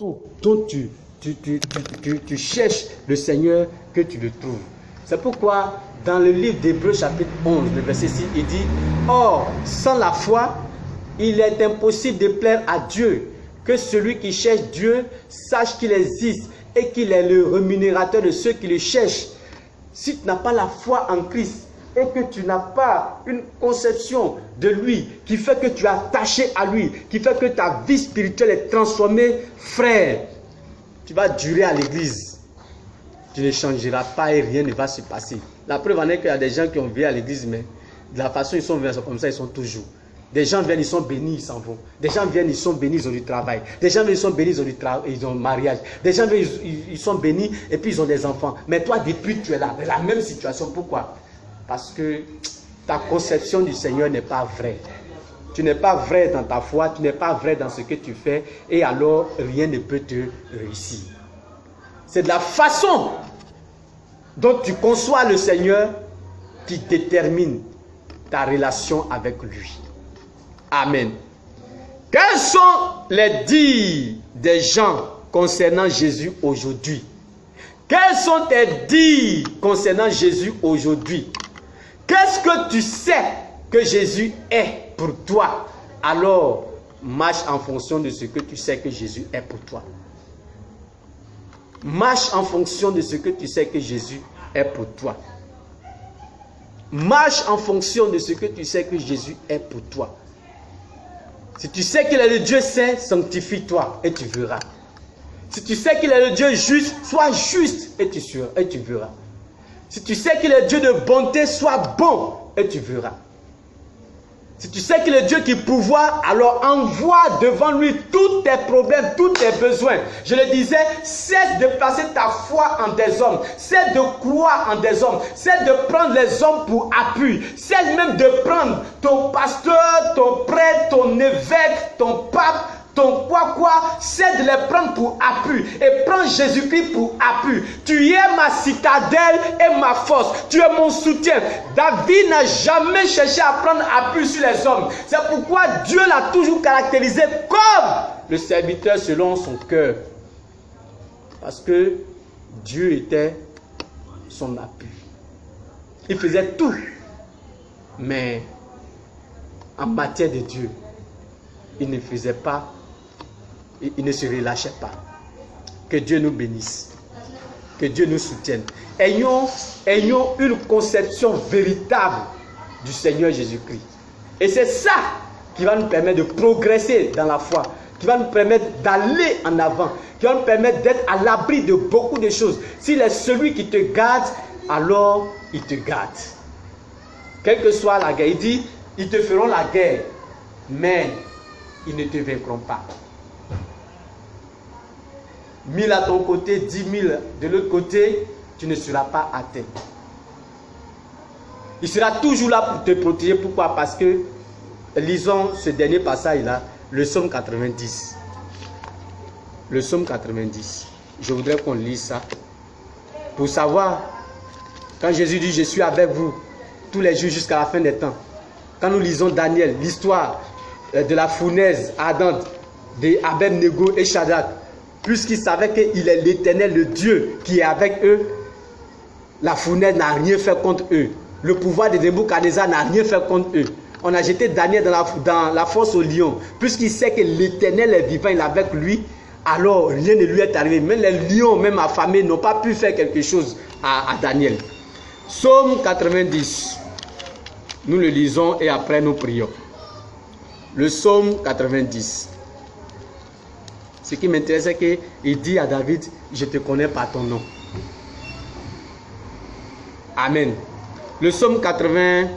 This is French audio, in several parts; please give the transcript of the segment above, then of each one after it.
dont tu cherches le Seigneur, que tu le trouves. C'est pourquoi dans le livre d'Hébreux chapitre 11, le verset 6, il dit: or, sans la foi, il est impossible de plaire à Dieu. Que celui qui cherche Dieu sache qu'il existe et qu'il est le rémunérateur de ceux qui le cherchent. Si tu n'as pas la foi en Christ et que tu n'as pas une conception de lui qui fait que tu es attaché à lui, qui fait que ta vie spirituelle est transformée, frère, tu vas durer à l'église. Tu ne changeras pas et rien ne va se passer. La preuve en est qu'il y a des gens qui ont vécu à l'église, mais de la façon ils sont venus comme ça, ils sont toujours. Des gens viennent, ils sont bénis, ils s'en vont. Des gens viennent, ils sont bénis, ils ont du travail. Des gens viennent, ils sont bénis, ils ont un mariage. Des gens viennent, ils sont bénis et puis ils ont des enfants. Mais toi, depuis tu es là, dans la même situation. Pourquoi? Parce que ta conception du Seigneur n'est pas vraie. Tu n'es pas vrai dans ta foi, tu n'es pas vrai dans ce que tu fais, et alors rien ne peut te réussir. C'est de la façon dont tu conçois le Seigneur qui détermine ta relation avec lui. Amen. Quels sont les dires des gens concernant Jésus aujourd'hui? Quels sont tes dires concernant Jésus aujourd'hui? Qu'est-ce que tu sais que Jésus est pour toi? Alors, marche en fonction de ce que tu sais que Jésus est pour toi. Marche en fonction de ce que tu sais que Jésus est pour toi. Marche en fonction de ce que tu sais que Jésus est pour toi. Si tu sais qu'il est le Dieu saint, sanctifie-toi et tu verras. Si tu sais qu'il est le Dieu juste, sois juste et tu verras. Si tu sais qu'il est Dieu de bonté, sois bon et tu verras. Si tu sais qu'il est Dieu qui pourvoit, alors envoie devant lui tous tes problèmes, tous tes besoins. Je le disais, cesse de placer ta foi en des hommes. Cesse de croire en des hommes. Cesse de prendre les hommes pour appui. Cesse même de prendre ton pasteur, ton prêtre, ton évêque, ton pape, ton quoi, c'est de les prendre pour appui. Et prends Jésus-Christ pour appui. Tu es ma citadelle et ma force. Tu es mon soutien. David n'a jamais cherché à prendre appui sur les hommes. C'est pourquoi Dieu l'a toujours caractérisé comme le serviteur selon son cœur. Parce que Dieu était son appui. Il faisait tout. Mais en matière de Dieu, il ne faisait pas. Il ne se relâchait pas. Que Dieu nous bénisse. Que Dieu nous soutienne. Ayons une conception véritable du Seigneur Jésus-Christ. Et c'est ça qui va nous permettre de progresser dans la foi. Qui va nous permettre d'aller en avant. Qui va nous permettre d'être à l'abri de beaucoup de choses. S'il est celui qui te garde, alors il te garde. Quelle que soit la guerre. Il dit, ils te feront la guerre. Mais ils ne te vaincront pas. 1000 à ton côté, 10 000 de l'autre côté, tu ne seras pas atteint. Il sera toujours là pour te protéger. Pourquoi? Parce que, lisons ce dernier passage-là, le psaume 90. Le psaume 90. Je voudrais qu'on lise ça. Pour savoir, quand Jésus dit, je suis avec vous tous les jours jusqu'à la fin des temps. Quand nous lisons Daniel, l'histoire de la fournaise ardente de Abed-Nego et Shadrach, puisqu'ils savaient qu'il est l'Éternel, le Dieu qui est avec eux, la fournaise n'a rien fait contre eux. Le pouvoir de Nebuchadnezzar n'a rien fait contre eux. On a jeté Daniel dans la fosse au lion. Puisqu'il sait que l'Éternel est vivant, il est avec lui, alors rien ne lui est arrivé. Même les lions, même affamés, n'ont pas pu faire quelque chose à Daniel. Psaume 90. Nous le lisons et après nous prions. Le psaume 90. Ce qui m'intéresse, c'est qu'il dit à David, je te connais par ton nom. Amen. Le psaume 80,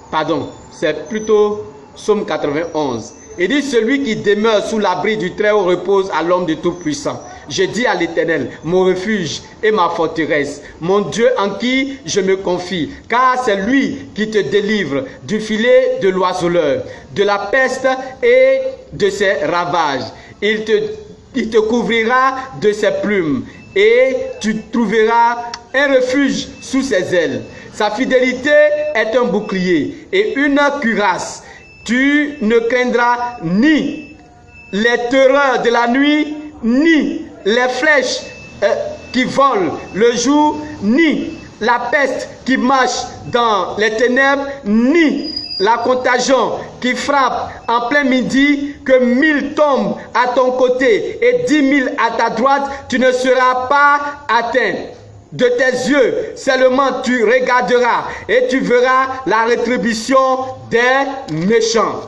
pardon, c'est plutôt psaume 91. Il dit, celui qui demeure sous l'abri du Très-Haut repose à l'homme de Tout-Puissant. Je dis à l'Éternel, mon refuge et ma forteresse, mon Dieu en qui je me confie, car c'est lui qui te délivre du filet de l'oiseleur, de la peste et de ses ravages. Il te couvrira de ses plumes et tu trouveras un refuge sous ses ailes. Sa fidélité est un bouclier et une cuirasse. Tu ne craindras ni les terreurs de la nuit, ni les flèches qui volent le jour, ni la peste qui marche dans les ténèbres, ni la contagion qui frappe en plein midi, que 1000 tombent à ton côté et 10 000 à ta droite, tu ne seras pas atteint. De tes yeux seulement tu regarderas et tu verras la rétribution des méchants.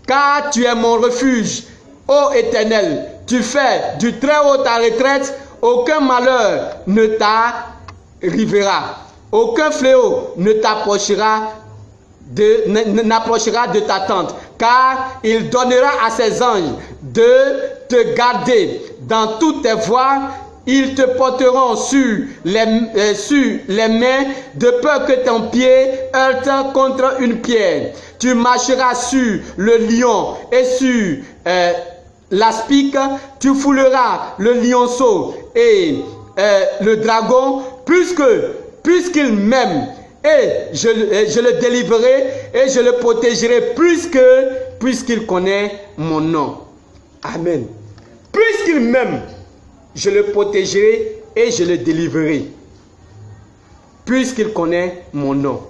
Car tu es mon refuge, ô Éternel, tu fais du très haut ta retraite, aucun malheur ne t'arrivera, aucun fléau ne t'approchera n'approchera de ta tente, car il donnera à ses anges de te garder dans toutes tes voies. Ils te porteront sur les mains, de peur que ton pied heurte contre une pierre. Tu marcheras sur le lion et sur l'aspic. Tu fouleras le lionceau et le dragon, puisqu'il m'aime. Et je le délivrerai et je le protégerai puisqu'il connaît mon nom. Amen. Puisqu'il m'aime, je le protégerai et je le délivrerai. Puisqu'il connaît mon nom.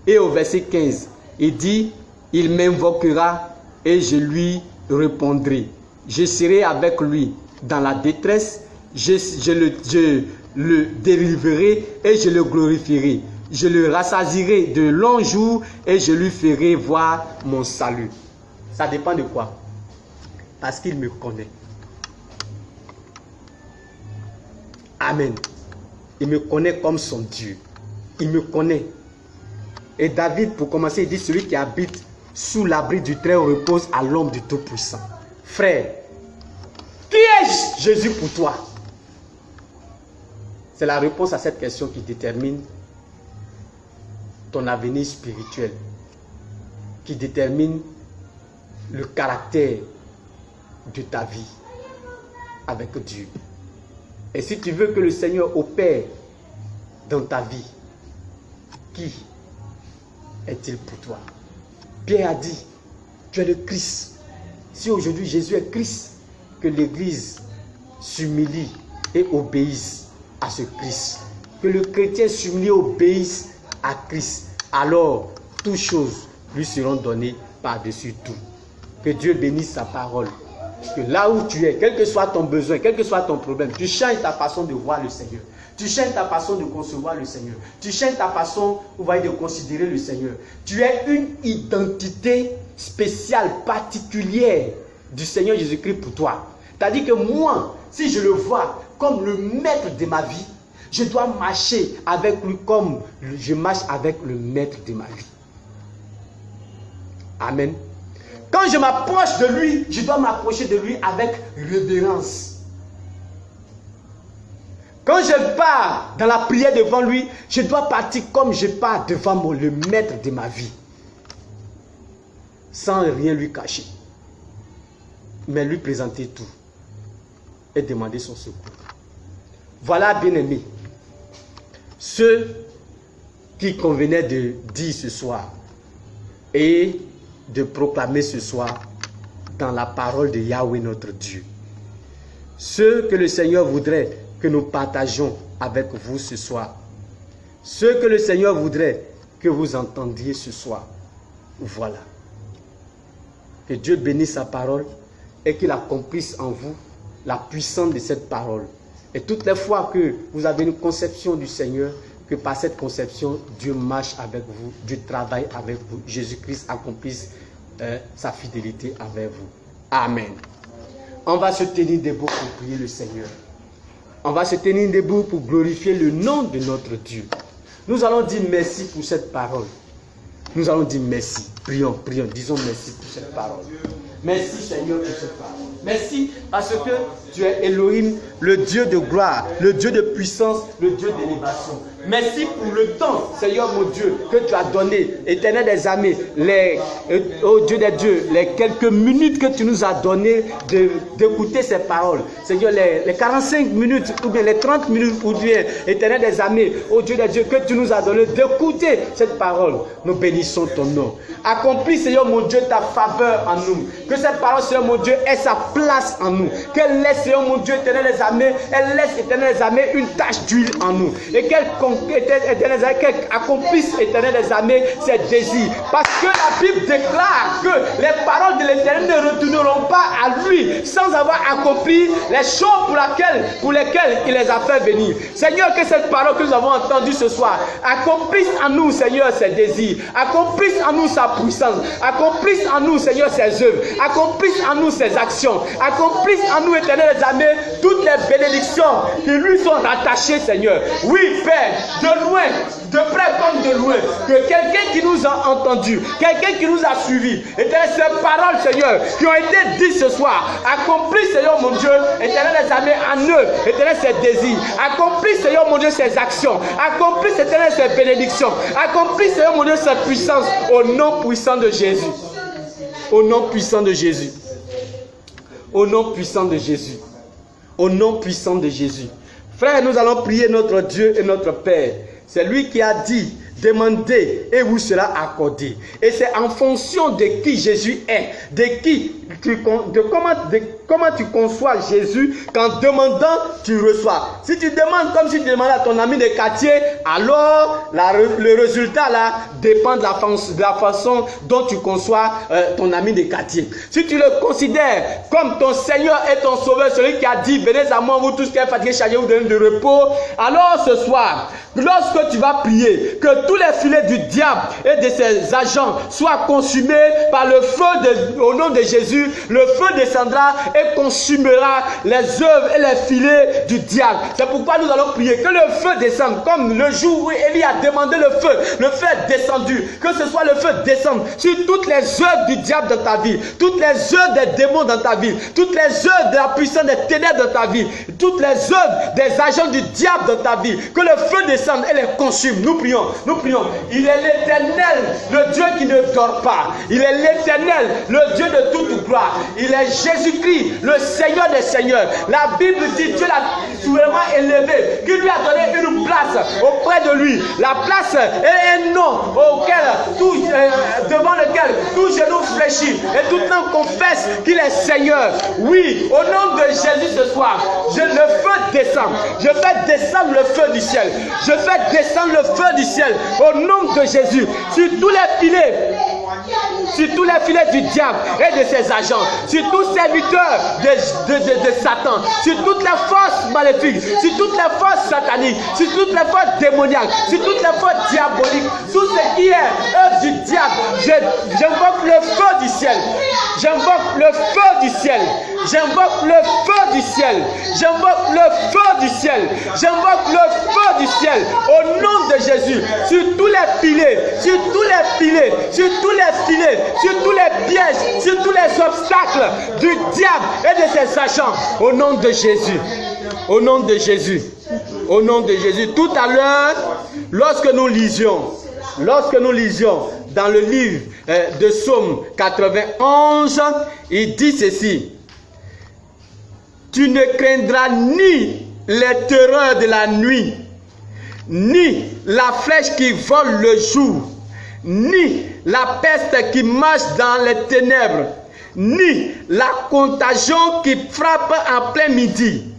Et au verset 15, il dit, il m'invoquera et je lui répondrai. Je serai avec lui dans la détresse. Je le délivrerai et je le glorifierai. Je le rassasierai de longs jours et je lui ferai voir mon salut. Ça dépend de quoi? Parce qu'il me connaît. Amen. Il me connaît comme son Dieu. Il me connaît. Et David, pour commencer, il dit, celui qui habite sous l'abri du Très-Haut repose à l'ombre du Tout-Puissant. Frère, qui est Jésus pour toi? C'est la réponse à cette question qui détermine ton avenir spirituel, qui détermine le caractère de ta vie avec Dieu. Et si tu veux que le Seigneur opère dans ta vie, qui est-il pour toi? Pierre a dit, tu es le Christ. Si aujourd'hui Jésus est Christ, que l'Église s'humilie et obéisse à ce Christ. Que le chrétien s'humilie et obéisse à Christ. Alors, toutes choses lui seront données par-dessus tout. Que Dieu bénisse sa parole. Que là où tu es, quel que soit ton besoin, quel que soit ton problème, tu changes ta façon de voir le Seigneur. Tu changes ta façon de concevoir le Seigneur. Tu changes ta façon, de considérer le Seigneur. Tu es une identité spéciale, particulière du Seigneur Jésus-Christ pour toi. C'est-à-dire que moi, si je le vois comme le maître de ma vie, je dois marcher avec lui comme je marche avec le maître de ma vie. Amen. Quand je m'approche de lui, je dois m'approcher de lui avec révérence. Quand je pars dans la prière devant lui, je dois partir comme je pars devant le maître de ma vie. Sans rien lui cacher. Mais lui présenter tout. Et demander son secours. Voilà, bien-aimés, ce qui convenait de dire ce soir et de proclamer ce soir dans la parole de Yahweh notre Dieu. Ce que le Seigneur voudrait que nous partagions avec vous ce soir. Ce que le Seigneur voudrait que vous entendiez ce soir. Voilà. Que Dieu bénisse sa parole et qu'il accomplisse en vous la puissance de cette parole. Et toutes les fois que vous avez une conception du Seigneur, que par cette conception, Dieu marche avec vous, Dieu travaille avec vous, Jésus-Christ accomplisse sa fidélité avec vous. Amen. On va se tenir debout pour prier le Seigneur. On va se tenir debout pour glorifier le nom de notre Dieu. Nous allons dire merci pour cette parole. Nous allons dire merci. Prions, disons merci pour cette parole. Merci Seigneur pour cette parole. Merci parce que tu es Elohim, le Dieu de gloire, le Dieu de puissance, le Dieu d'élévation. Merci pour le temps, Seigneur mon Dieu, que tu as donné, Éternel des armées, oh Dieu des dieux, les quelques minutes que tu nous as donné d'écouter ces paroles. Seigneur, les 45 minutes ou bien les 30 minutes ou bien, Éternel des armées, oh Dieu des dieux, que tu nous as donné d'écouter cette parole. Nous bénissons ton nom. Accomplis, Seigneur mon Dieu, ta faveur en nous. Que cette parole, Seigneur mon Dieu, ait sa place en nous. Qu'elle laisse, Seigneur mon Dieu, Éternel des armées, elle laisse, Éternel des armées, une tache d'huile en nous. Et qu'elle accomplisse, Éternel des armées, ses désirs. Parce que la Bible déclare que les paroles de l'Éternel ne retourneront pas à lui sans avoir accompli les choses pour lesquelles il les a fait venir. Seigneur, que cette parole que nous avons entendue ce soir accomplisse en nous, Seigneur, ses désirs. Accomplisse en nous sa puissance. Accomplisse en nous, Seigneur, ses œuvres. Accomplisse en nous ses actions. Accomplisse en nous, Éternel des armées, toutes les bénédictions qui lui sont rattachées, Seigneur. Oui, Père, de loin, de près comme de loin, que quelqu'un qui nous a entendus, quelqu'un qui nous a suivis, Éternel, ces paroles, Seigneur, qui ont été dites ce soir, accomplisse, Seigneur mon Dieu, Éternel des armées, en eux, Éternel, ses désirs. Accomplisse, Seigneur mon Dieu, ses actions. Accomplisse, Éternel, ses bénédictions. Accomplisse, Seigneur mon Dieu, sa puissance, au nom puissant de Jésus. Au nom puissant de Jésus. Au nom puissant de Jésus. Au nom puissant de Jésus. Frère, nous allons prier notre Dieu et notre Père. C'est lui qui a dit, demandez et vous sera accordé. Et c'est en fonction de qui Jésus est, comment tu conçois Jésus, qu'en demandant, tu reçois. Si tu demandes comme si tu demandais à ton ami de quartier, alors le résultat là dépend de la façon dont tu conçois ton ami de quartier. Si tu le considères comme ton Seigneur et ton Sauveur, celui qui a dit, venez à moi, vous tous qui êtes fatigués, chargés, vous donnez de repos, alors ce soir, lorsque tu vas prier, que tous les filets du diable et de ses agents soient consumés par le feu au nom de Jésus. Le feu descendra et consumera les œuvres et les filets du diable. C'est pourquoi nous allons prier que le feu descende, comme le jour où Élie a demandé le feu est descendu. Que ce soit le feu descende sur toutes les œuvres du diable dans ta vie, toutes les œuvres des démons dans ta vie, toutes les œuvres de la puissance des ténèbres dans ta vie, toutes les œuvres des agents du diable dans ta vie. Que le feu descende et les consume. Nous prions, nous prions. Il est l'Éternel, le Dieu qui ne dort pas. Il est l'Éternel, le Dieu de toute gloire. Il est Jésus-Christ, le Seigneur des Seigneurs. La Bible dit Dieu l'a souverainement élevé, qui lui a donné une place auprès de lui. La place est un nom devant lequel tout genou fléchit et tout nom confesse qu'il est Seigneur. Oui, au nom de Jésus ce soir, le feu descend. Je fais descendre le feu du ciel. Je fais descendre le feu du ciel au nom de Jésus sur tous les filets. Sur tous les filets du diable et de ses agents, sur tous les serviteurs de Satan, sur toutes les forces maléfiques, sur toutes les forces sataniques, sur toutes les forces démoniaques, sur toutes les forces diaboliques, tout ce qui est œuvre du diable. J'invoque le feu du ciel. J'invoque le feu du ciel. J'invoque le feu du ciel. J'invoque le feu du ciel. J'invoque le feu du ciel. Au nom de Jésus, sur tous les filets, sur tous les filets, sur tous les filets, sur tous les pièges, sur tous les obstacles du diable et de ses agents. Au nom de Jésus. Au nom de Jésus. Au nom de Jésus. Tout à l'heure, lorsque nous lisions dans le livre de Psaume 91, il dit ceci: tu ne craindras ni les terreurs de la nuit, ni la flèche qui vole le jour, ni la peste qui marche dans les ténèbres, ni la contagion qui frappe en plein midi.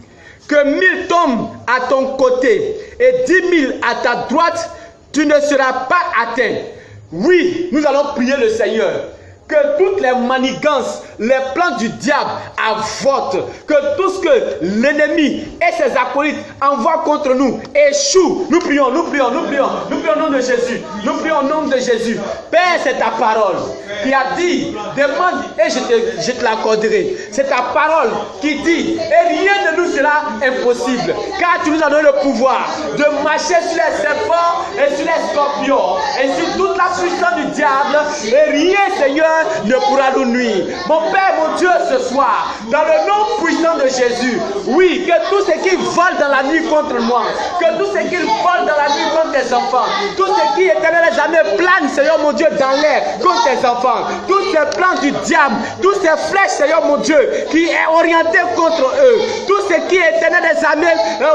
Que 1000 tombent à ton côté et 10 000 à ta droite, tu ne seras pas atteint. Oui, nous allons prier le Seigneur. Que toutes les manigances, les plans du diable avortent. Que tout ce que l'ennemi et ses acolytes envoient contre nous échoue. Nous prions, nous prions, nous prions. Nous prions au nom de Jésus. Nous prions au nom de Jésus. Père, c'est ta parole qui a dit, demande et je te l'accorderai. C'est ta parole qui dit, et rien ne nous sera impossible. Car tu nous as donné le pouvoir de marcher sur les serpents et sur les scorpions et sur toute la puissance du diable. Et rien, Seigneur, ne pourra nous nuire. Mon Père, mon Dieu, ce soir, dans le nom puissant de Jésus, oui, que tous ceux qui volent dans la nuit contre moi, que tous ceux qui volent dans la nuit contre tes enfants, tous ceux qui, Éternel des armées, planent, Seigneur mon Dieu, dans l'air contre tes enfants, tous ces plans du diable, tous ces flèches, Seigneur mon Dieu, qui est orienté contre eux, tous ceux qui, Éternel des armées,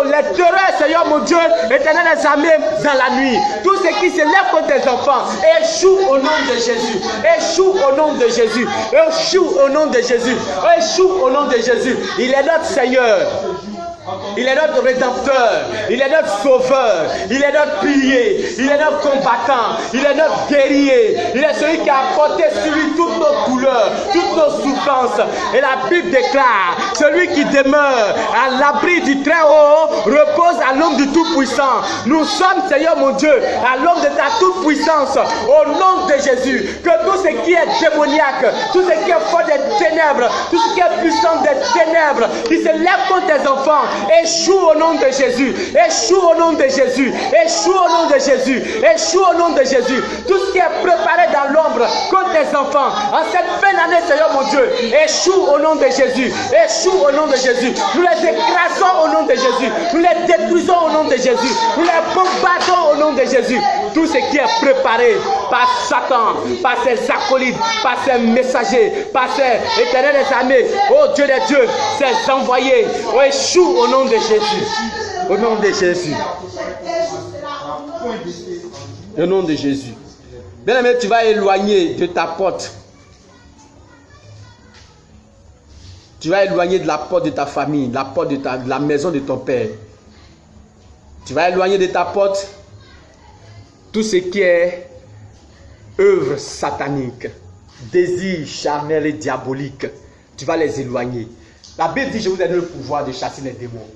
les terreurs, Seigneur mon Dieu, Éternel des armées, dans la nuit, tous ceux qui se lèvent contre tes enfants, échouent au nom de Jésus, échouent au nom de Jésus, échouent au nom de Jésus, échouent au nom de Jésus. Il est notre Seigneur. Il est notre rédempteur, il est notre sauveur, il est notre pilier, il est notre combattant, il est notre guerrier, il est celui qui a porté sur lui toutes nos douleurs, toutes nos souffrances. Et la Bible déclare, celui qui demeure à l'abri du Très-Haut repose à l'ombre du Tout-Puissant. Nous sommes, Seigneur mon Dieu, à l'ombre de ta toute-puissance, au nom de Jésus. Que tout ce qui est démoniaque, tout ce qui est fort des ténèbres, tout ce qui est puissant des ténèbres, qui se lève contre tes enfants, échoue au nom de Jésus, échoue au nom de Jésus, échoue au nom de Jésus, échoue au nom de Jésus. Tout ce qui est préparé dans l'ombre contre tes enfants, en cette fin d'année, Seigneur mon Dieu, échoue au nom de Jésus, échoue au nom de Jésus. Nous les écrasons au nom de Jésus, nous les détruisons au nom de Jésus, nous les bombardons au nom de Jésus. Tout ce qui est préparé par Satan, par ses acolytes, par ses messagers, par ses éternels des armées, oh Dieu des dieux, ses envoyés, oh, échoue au nom de Jésus. Au nom de Jésus. Au nom de Jésus. Bien-aimé, tu vas éloigner de ta porte. Tu vas éloigner de la porte de ta famille, la porte de la maison de ton père. Tu vas éloigner de ta porte tout ce qui est œuvre satanique, désir charnel et diabolique. Tu vas les éloigner. La Bible dit, je vous ai donné le pouvoir de chasser les démons.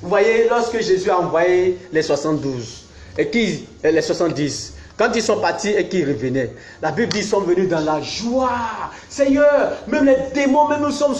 Vous voyez, lorsque Jésus a envoyé les 72, les 70, quand ils sont partis et qu'ils revenaient, la Bible dit qu'ils sont venus dans la joie. Seigneur, même les démons, même nous sommes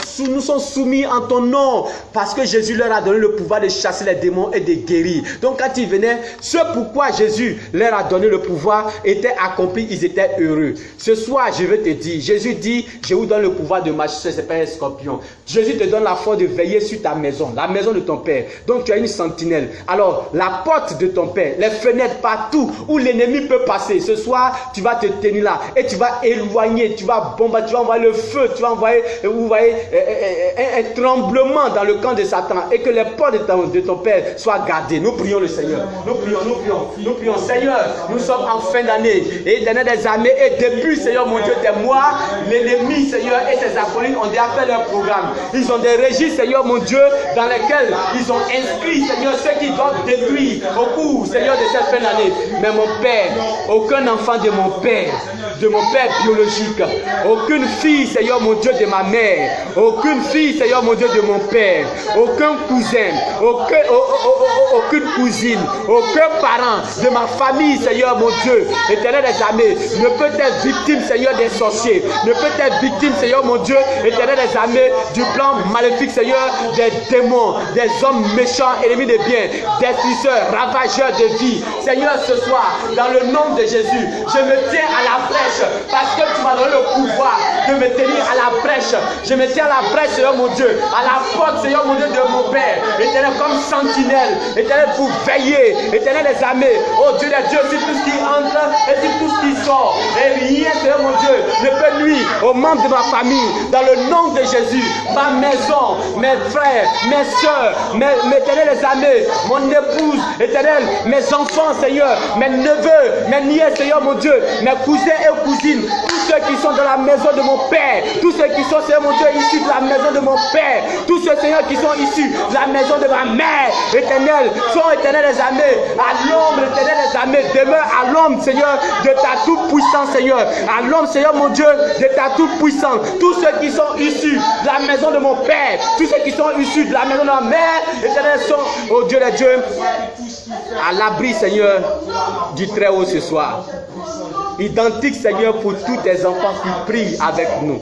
soumis en ton nom. Parce que Jésus leur a donné le pouvoir de chasser les démons et de guérir. Donc quand ils venaient, ce pourquoi Jésus leur a donné le pouvoir était accompli, ils étaient heureux. Ce soir, je veux te dire, Jésus dit, je vous donne le pouvoir de marcher sur ces scorpions. Jésus te donne la force de veiller sur ta maison, la maison de ton père. Donc tu as une sentinelle. Alors, la porte de ton père, les fenêtres partout où l'ennemi peut passer. Ce soir, tu vas te tenir là et tu vas éloigner, tu vas bombarder, tu vas envoyer le feu, tu vas envoyer, vous voyez, un tremblement dans le camp de Satan et que les portes de ton père soient gardées. Nous prions le Seigneur. Nous prions. Seigneur, nous sommes en fin d'année et l'année des armées et depuis, Seigneur mon Dieu, des mois, l'ennemi, Seigneur, et ses acolytes ont déjà fait leur programme. Ils ont des régies, Seigneur mon Dieu, dans lesquels ils ont inscrit, Seigneur, ceux qui doivent détruire au cours, Seigneur, de cette fin d'année. Mais mon Père, aucun enfant de mon père biologique, aucune fille, Seigneur mon Dieu, de ma mère, aucune fille, Seigneur mon Dieu, de mon père, aucun cousin, aucune cousine, aucun parent de ma famille, Seigneur mon Dieu, éternel des armées, ne peut être victime, Seigneur, des sorciers, ne peut être victime, Seigneur mon Dieu, éternel des armées, du plan maléfique, Seigneur, des démons, des hommes méchants, ennemis des biens, destructeurs, ravageurs de vie. Seigneur, ce soir, dans le nom de Jésus, je me tiens à la brèche parce que tu m'as donné le pouvoir de me tenir à la brèche. Je me tiens à la brèche, Seigneur mon Dieu, à la porte, Seigneur mon Dieu, de mon Père, éternel, comme sentinelle, éternel, pour veiller, éternel des armées, oh Dieu des dieux, sur tout ce qui entre et sur tout ce qui sort. Et rien, Seigneur mon Dieu, ne peut nuire aux membres de ma famille. Dans le nom de Jésus, ma maison, mes frères, mes soeurs, mes éternels des armées, mon épouse, éternel, mes enfants, Seigneur, mes neveux, mes nièces, Seigneur mon Dieu, mes cousins et cousines, tous ceux qui sont dans la maison de mon Père, tous ceux qui sont, Seigneur mon Dieu, issus de la maison de mon Père, tous ceux, Seigneur, qui sont issus de la maison de ma mère, éternel, sont éternels des armées, à l'ombre, éternel des armées, demeure à l'ombre, Seigneur, de ta toute-puissance, Seigneur, à l'ombre, Seigneur mon Dieu, de ta toute-puissance, tous ceux qui sont issus de la maison de mon Père, tous ceux qui sont issus de la maison de ma mère, éternel, sont, oh Dieu des dieux, à l'abri, Seigneur, du Très-Haut ce soir. identique, Seigneur, pour tous tes enfants qui prient avec nous,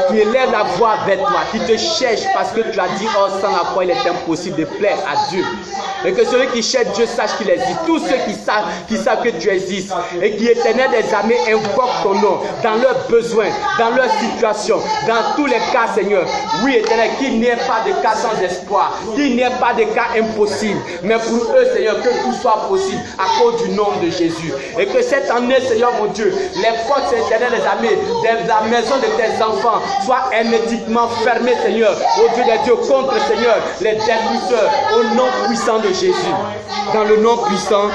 qui élèvent la voix vers toi, qui te cherchent parce que tu as dit, oh, sans la foi, il est impossible de plaire à Dieu. Et que celui qui cherche Dieu sache qu'il existe. Tous ceux qui savent que tu existes et qui, Éternel des armées, invoquent ton nom dans leurs besoins, dans leurs situations, dans tous les cas, Seigneur. Oui, Éternel, qu'il n'y ait pas de cas sans espoir, qu'il n'y ait pas de cas impossibles, mais pour eux, Seigneur, que tout soit possible à cause du nom de Jésus. Et que cette année, Seigneur mon Dieu, les portes, Éternel des armées, de la maison de tes enfants soient hermétiquement fermées, Seigneur, au Dieu des dieux, contre, Seigneur, les détruiseurs, au nom puissant de Jésus, dans le nom puissant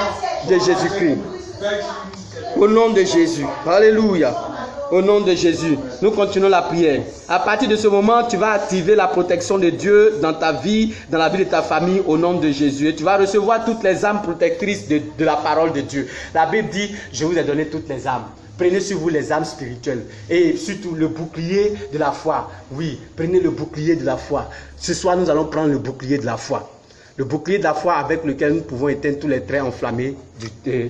de Jésus-Christ. Au nom de Jésus. Alléluia. Au nom de Jésus. Nous continuons la prière. À partir de ce moment, tu vas activer la protection de Dieu dans ta vie, dans la vie de ta famille, au nom de Jésus. Et tu vas recevoir toutes les âmes protectrices de la parole de Dieu. La Bible dit, je vous ai donné toutes les âmes. Prenez sur vous les âmes spirituelles et surtout le bouclier de la foi. Oui, prenez le bouclier de la foi. Ce soir, nous allons prendre le bouclier de la foi. Le bouclier de la foi avec lequel nous pouvons éteindre tous les traits enflammés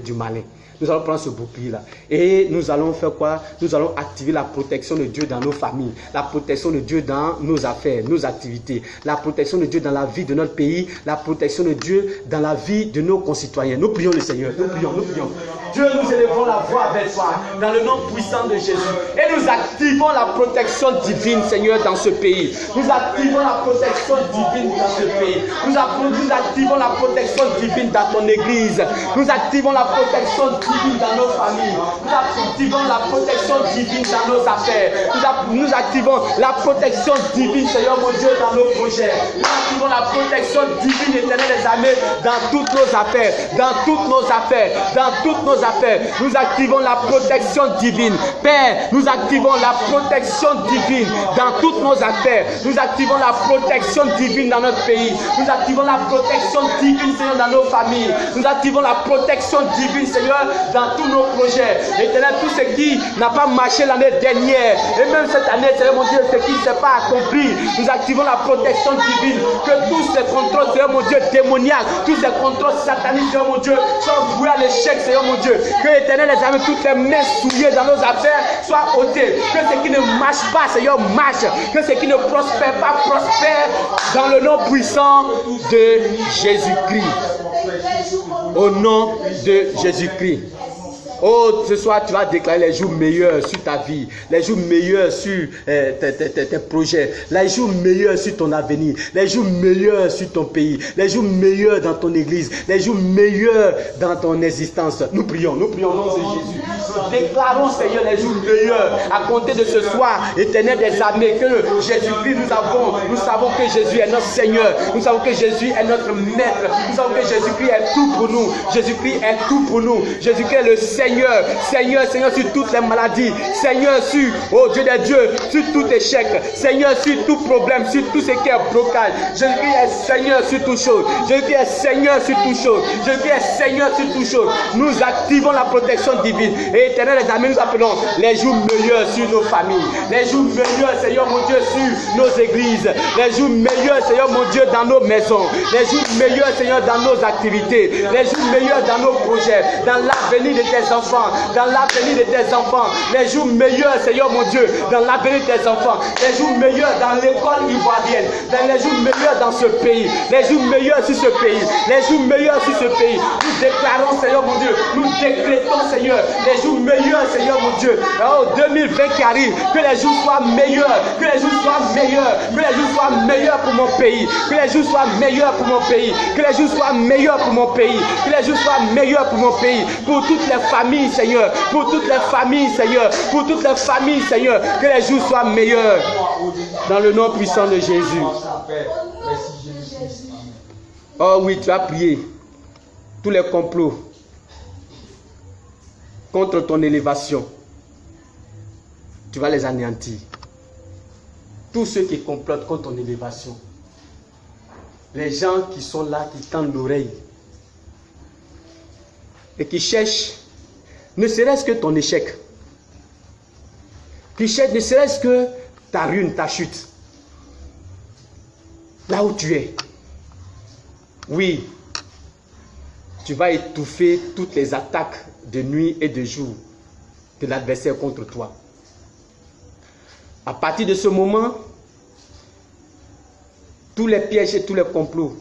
du malin. Nous allons prendre ce bouclier-là. Et nous allons faire quoi? Nous allons activer la protection de Dieu dans nos familles. La protection de Dieu dans nos affaires, nos activités. La protection de Dieu dans la vie de notre pays. La protection de Dieu dans la vie de nos concitoyens. Nous prions le Seigneur. Nous prions, nous prions. Dieu, nous élevons la voix vers toi dans le nom puissant de Jésus. Et nous activons la protection divine, Seigneur, dans ce pays. Nous activons la protection divine dans ce pays. Nous activons la protection divine dans ton église. Nous activons la protection divine dans nos familles. Nous activons la protection divine dans nos affaires. Nous activons la protection divine, Seigneur mon Dieu, dans nos projets. Nous activons la protection divine, Éternel des armées, dans toutes nos affaires. Dans toutes nos affaires. Dans toutes nos affaires. Nous activons la protection divine. Père, nous activons la protection divine dans toutes nos affaires. Nous activons la protection divine dans notre pays. Nous activons la protection divine, Seigneur, dans nos familles. Nous activons la protection divine, Seigneur, dans tous nos projets. Éternel, tout ce qui n'a pas marché l'année dernière, et même cette année, Seigneur mon Dieu, ce qui ne s'est pas accompli, nous activons la protection divine. Que tous ces contrôles, Seigneur mon Dieu, démoniaques, tous ces contrôles sataniques, Seigneur mon Dieu, soient voués à l'échec, Seigneur mon Dieu. Que l'Éternel les armées, toutes les mains souillées dans nos affaires soient ôtées. Que ce qui ne marche pas, Seigneur, marche. Que ce qui ne prospère pas, prospère dans le nom puissant de Jésus-Christ. Au nom de Jésus-Christ. Oh, ce soir, tu vas déclarer les jours meilleurs sur ta vie, les jours meilleurs sur tes projets, les jours meilleurs sur ton avenir, les jours meilleurs sur ton pays, les jours meilleurs dans ton église, les jours meilleurs dans ton existence. Nous prions au nom de Jésus. Nous déclarons, Seigneur, les jours meilleurs à compter de ce soir, Éternel des armées, que Jésus-Christ, nous savons que Jésus est notre Seigneur, nous savons que Jésus est notre Maître, nous savons que Jésus-Christ est tout pour nous, Jésus-Christ est tout pour nous, Jésus-Christ est le Seigneur sur toutes les maladies, Seigneur sur, oh Dieu des dieux, sur tout échec, Seigneur sur tout problème, sur tout ce qui est blocage. Jésus-Christ est Seigneur sur toutes choses, Jésus-Christ est Seigneur sur toutes choses, Jésus-Christ est Seigneur sur toutes choses. Nous activons la protection divine et Éternel des armées, nous appelons les jours meilleurs sur nos familles, les jours meilleurs, Seigneur mon Dieu, sur nos églises, les jours meilleurs, Seigneur mon Dieu, dans nos maisons, les jours meilleurs, Seigneur, dans nos activités, les jours meilleurs dans nos projets, dans l'avenir de tes enfants, dans l'avenir de tes enfants, les jours meilleurs, Seigneur mon Dieu, dans l'avenir de tes enfants, les jours meilleurs dans l'école ivoirienne, dans les jours meilleurs dans ce pays, les jours meilleurs sur ce pays, les jours meilleurs sur ce pays. Nous déclarons, Seigneur mon Dieu, nous décrétons, Seigneur, les jours meilleurs, Seigneur mon Dieu, oh 2020 qui arrive, que les jours soient meilleurs, que les jours soient meilleurs, que les jours soient meilleurs pour mon pays, que les jours soient meilleurs pour mon pays, que les jours soient meilleurs pour mon pays, que les jours soient meilleurs pour mon pays, pour toutes les familles, Seigneur, pour toutes les familles, Seigneur, pour toutes les familles, Seigneur, que les jours soient meilleurs dans le nom puissant de Jésus. Oh oui, tu as prié. Tous les complots contre ton élévation, tu vas les anéantir. Tous ceux qui complotent contre ton élévation, les gens qui sont là, qui tendent l'oreille et qui cherchent ne serait-ce que ton échec, qui cherchent ne serait-ce que ta ruine, ta chute, là où tu es. Oui, tu vas étouffer toutes les attaques de nuit et de jour de l'adversaire contre toi. À partir de ce moment, tous les pièges et tous les complots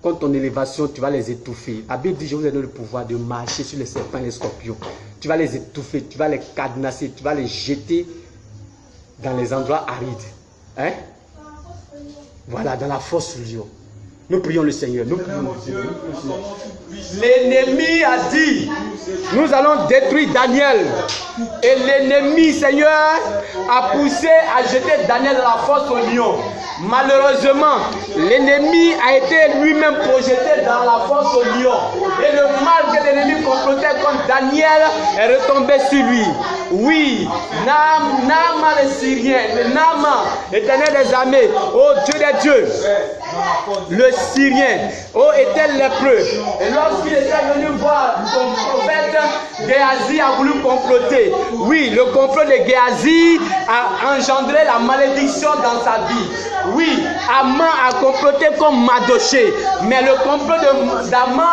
contre ton élévation, tu vas les étouffer. La Bible dit, je vous ai donné le pouvoir de marcher sur les serpents et les scorpions. Tu vas les étouffer, tu vas les cadenasser, tu vas les jeter dans les endroits arides. Hein? Voilà, dans la fosse lion. Nous prions le Seigneur. L'ennemi a dit, nous allons détruire Daniel. Et l'ennemi, Seigneur, a poussé à jeter Daniel dans la fosse au lion. Malheureusement, l'ennemi a été lui-même projeté dans la fosse au lion. Et le mal que l'ennemi complotait contre Daniel est retombé sur lui. Oui, Naaman le Syrien, le Naaman, éternel des armées, oh Dieu des dieux, le Syrien, oh éternel lépreux. Et lorsqu'il était venu voir son prophète, Géasi a voulu comploter. Oui, le complot de Géasi a engendré la malédiction dans sa vie. Oui, Aman a comploté comme Madoché, mais le complot d'Aman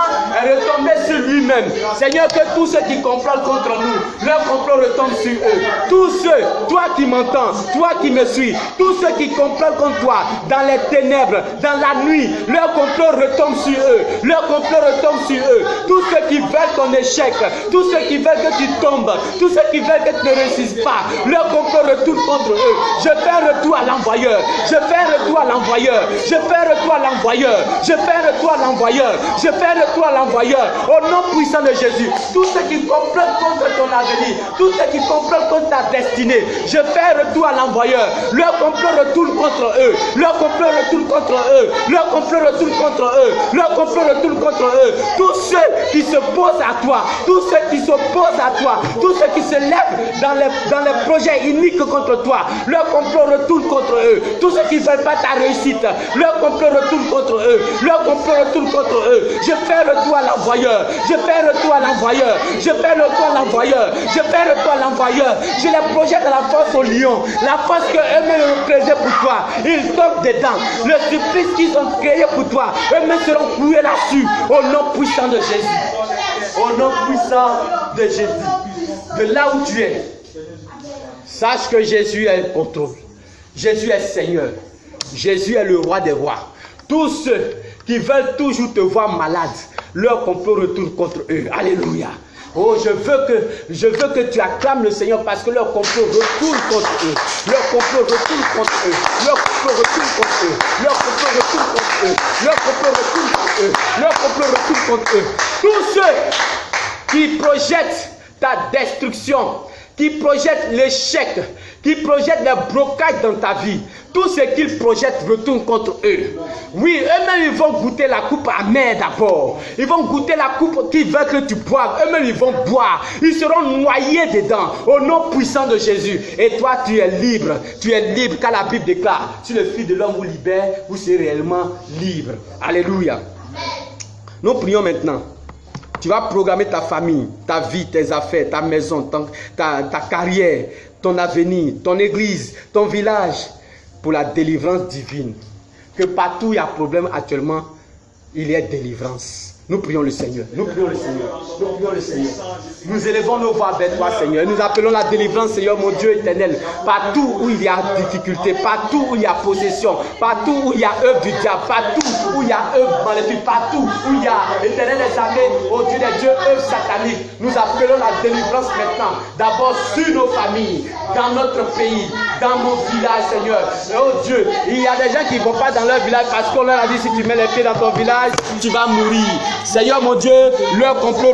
est retombé sur lui-même. Seigneur, que tous ceux qui complotent contre nous, leur complot retombe sur eux. Tous ceux, toi qui m'entends, toi qui me suis, tous ceux qui complotent contre toi, dans les ténèbres, dans la nuit, leur complot retombe sur eux. Leur complot retombe sur eux. Tous ceux qui veulent ton échec, tous ceux qui veulent que tu tombes, tous ceux qui veulent que tu ne réussisses pas, leur complot retourne contre eux. Je fais un retour à l'envoyeur. Je fais un retour à l'envoyeur. Je fais un retour à l'envoyeur. Je fais un retour à l'envoyeur. Je fais un retour à l'envoyeur. Au nom puissant de Jésus. Tous ceux qui complotent contre ton avenir, tous ceux qui complotent contre ta destinée, je fais un retour à l'envoyeur. Leur complot retourne contre eux. Leur complot retourne contre eux. Leur complot retourne contre eux. Leur complot retourne contre eux. Tous ceux qui se posent à toi, tous ceux qui s'opposent à toi, tous ceux qui se lèvent dans les projets iniques contre toi, leur complot retourne contre eux. Tous ceux qui ne veulent pas ta réussite, leur complot retourne contre eux. Leur complot retourne contre eux. Je fais retour à l'envoyeur. Je fais retour à l'envoyeur. Je fais retour à l'envoyeur. Je fais retour à l'envoyeur. Je les projette dans la force au lion. La force que eux-mêmes ont créée pour toi. Ils tombent dedans. Le supplice qu'ils ont créé pour toi, eux-mêmes seront couillés là-dessus. Au nom puissant de Jésus. Au nom puissant de Jésus. De là où tu es, sache que Jésus est le contrôle. Jésus est Seigneur. Jésus est le roi des rois. Tous ceux qui veulent toujours te voir malade, leur complot retourne contre eux. Alléluia. Oh, je veux que tu acclames le Seigneur parce que leur complot retourne contre eux. Leur complot retourne contre eux. Leur complot retourne contre eux. Leur complot retourne contre eux. Leur complot retourne contre eux. Leur complot retourne contre eux. Tous ceux qui projettent ta destruction, qui projettent l'échec, qui projettent les blocages dans ta vie, tout ce qu'ils projettent retourne contre eux. Oui, eux-mêmes ils vont goûter la coupe amère d'abord. Ils vont goûter la coupe qu'ils veulent que tu boives. Eux-mêmes ils vont boire. Ils seront noyés dedans au nom puissant de Jésus. Et toi tu es libre. Tu es libre car la Bible déclare, si le Fils de l'homme vous libère, vous serez réellement libre. Alléluia. Nous prions maintenant. Tu vas programmer ta famille, ta vie, tes affaires, ta maison, ta carrière, ton avenir, ton église, ton village pour la délivrance divine. Que partout où il y a problème actuellement, il y a délivrance. Nous prions le Seigneur. Nous prions le Seigneur. Nous prions le Seigneur. Nous élevons nos voix vers toi, Seigneur. Nous appelons la délivrance, Seigneur, mon Dieu éternel. Partout où il y a difficulté, partout où il y a possession, partout où il y a œuvre du diable, partout où il y a œuvre maléfique, partout où il y a éternel des armées, oh Dieu des dieux, œuvre satanique. Nous appelons la délivrance maintenant. D'abord sur nos familles, dans notre pays, dans nos villages, Seigneur. Oh Dieu, il y a des gens qui ne vont pas dans leur village parce qu'on leur a dit si tu mets les pieds dans ton village, tu vas mourir. Seigneur mon Dieu, leur complot